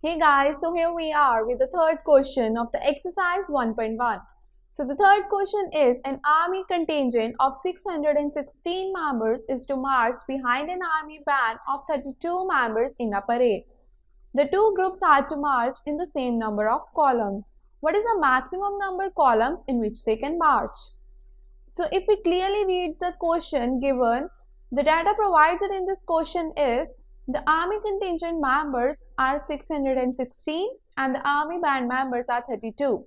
Hey guys, so here we are with the third question of the exercise 1.1. So the third question is, an army contingent of 616 members is to march behind an army band of 32 members in a parade. The two groups are to march in the same number of columns. What is the maximum number of columns in which they can march? So if we clearly read the question given, the data provided in this question is the army contingent members are 616 and the army band members are 32.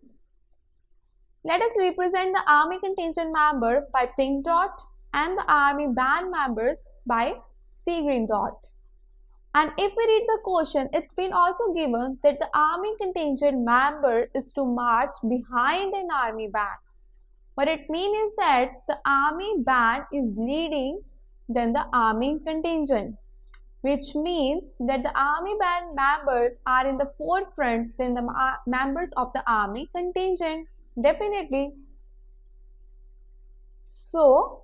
Let us represent the army contingent member by pink dot and the army band members by sea green dot. And if we read the question, it's been also given that the army contingent member is to march behind an army band. What it means is that the army band is leading than the army contingent, which means that the army band members are in the forefront than the members of the army contingent, definitely. So,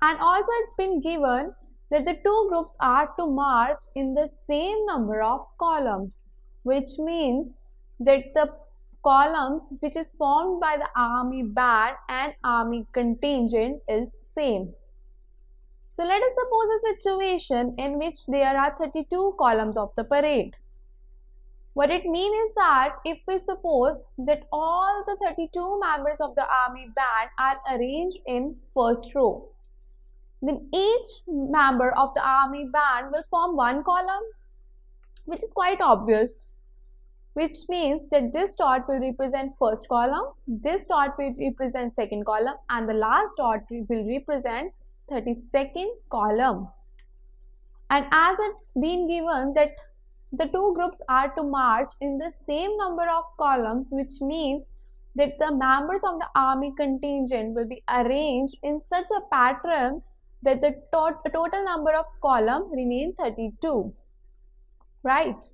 and also it's been given that the two groups are to march in the same number of columns, which means that the columns which is formed by the army band and army contingent is same. So let us suppose a situation in which there are 32 columns of the parade. What it means is that if we suppose that all the 32 members of the army band are arranged in first row, then each member of the army band will form one column, which is quite obvious, which means that this dot will represent first column, this dot will represent second column, and the last dot will represent 32nd column. And as it's been given that the two groups are to march in the same number of columns, which means that the members of the army contingent will be arranged in such a pattern that the total number of columns remain 32. Right?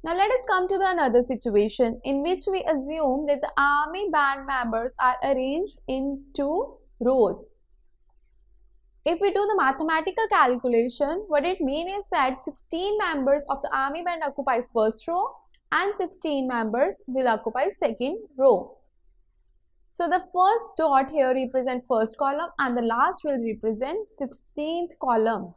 Now let us come to another situation in which we assume that the army band members are arranged in two rows. If we do the mathematical calculation, what it means is that 16 members of the army band occupy first row and 16 members will occupy second row. So the first dot here represents first column and the last will represent 16th column.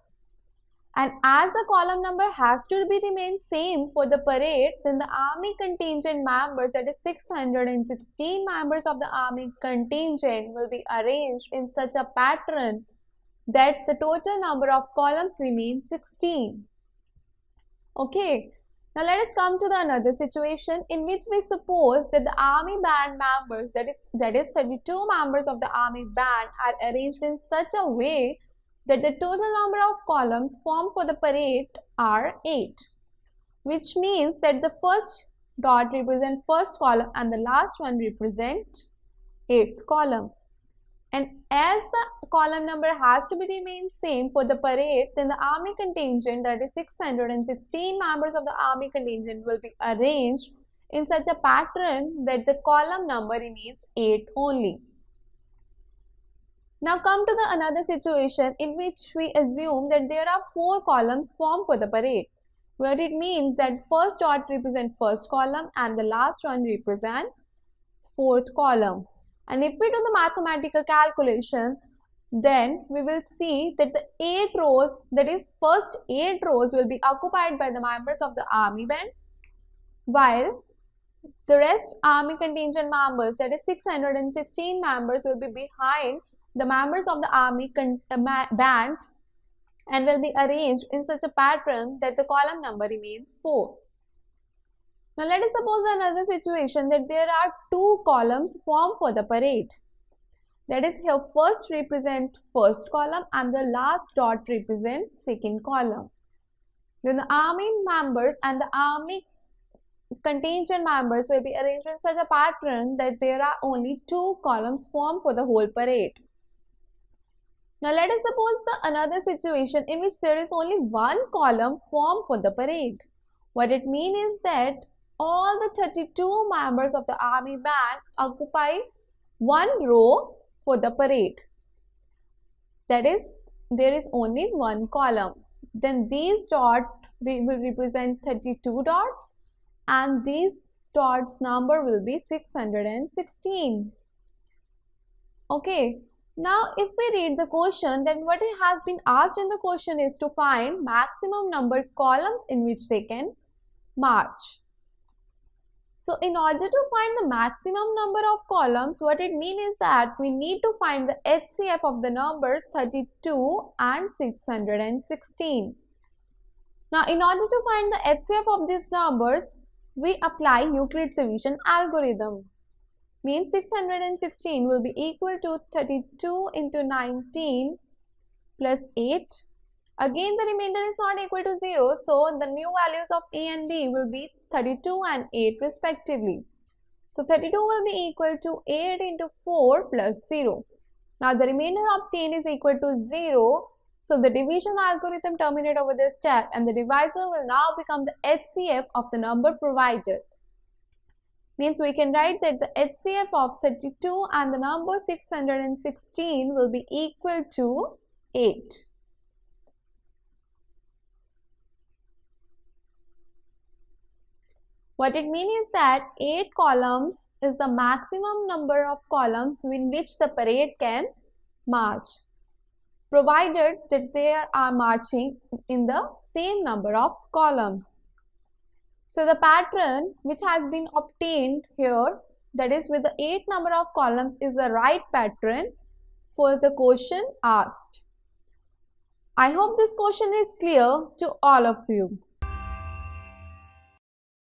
And as the column number has to be remain same for the parade, then the army contingent members, that is 616 members of the army contingent, will be arranged in such a pattern that the total number of columns remain 16. Okay, now let us come to another situation in which we suppose that the army band members, that is 32 members of the army band, are arranged in such a way that the total number of columns formed for the parade are 8, which means that the first dot represents first column and the last one represents 8th column. And as the column number has to be remain same for the parade, then the army contingent, that is 616 members of the army contingent, will be arranged in such a pattern that the column number remains 8 only. Now come to another situation in which we assume that there are 4 columns formed for the parade, where it means that first dot represents first column and the last one represents 4th column. And if we do the mathematical calculation, then we will see that the 8 rows, that is first 8 rows, will be occupied by the members of the army band, while the rest army contingent members, that is 616 members, will be behind the members of the army band and will be arranged in such a pattern that the column number remains 4. Now let us suppose another situation that there are 2 columns formed for the parade. That is, here first represent first column and the last dot represents second column. Then the army members and the army contingent members will be arranged in such a pattern that there are only 2 columns formed for the whole parade. Now let us suppose another situation in which there is only 1 column formed for the parade. What it means is that all the 32 members of the army band occupy 1 row for the parade. That is, there is only 1 column. Then these dots will represent 32 dots and these dots number will be 616. Okay, now if we read the question, then what has been asked in the question is to find maximum number columns in which they can march. So in order to find the maximum number of columns, what it means is that we need to find the HCF of the numbers 32 and 616. Now in order to find the HCF of these numbers, we apply Euclid's division algorithm. Means 616 will be equal to 32 into 19 plus 8. Again the remainder is not equal to 0, so the new values of A and B will be 32 and 8 respectively. So 32 will be equal to 8 into 4 plus 0. Now the remainder obtained is equal to 0. So the division algorithm terminates over this step and the divisor will now become the HCF of the number provided. Means we can write that the HCF of 32 and the number 616 will be equal to 8. What it means is that 8 columns is the maximum number of columns in which the parade can march, provided that they are marching in the same number of columns. So the pattern which has been obtained here, that is with the 8 number of columns, is the right pattern for the question asked. I hope this question is clear to all of you.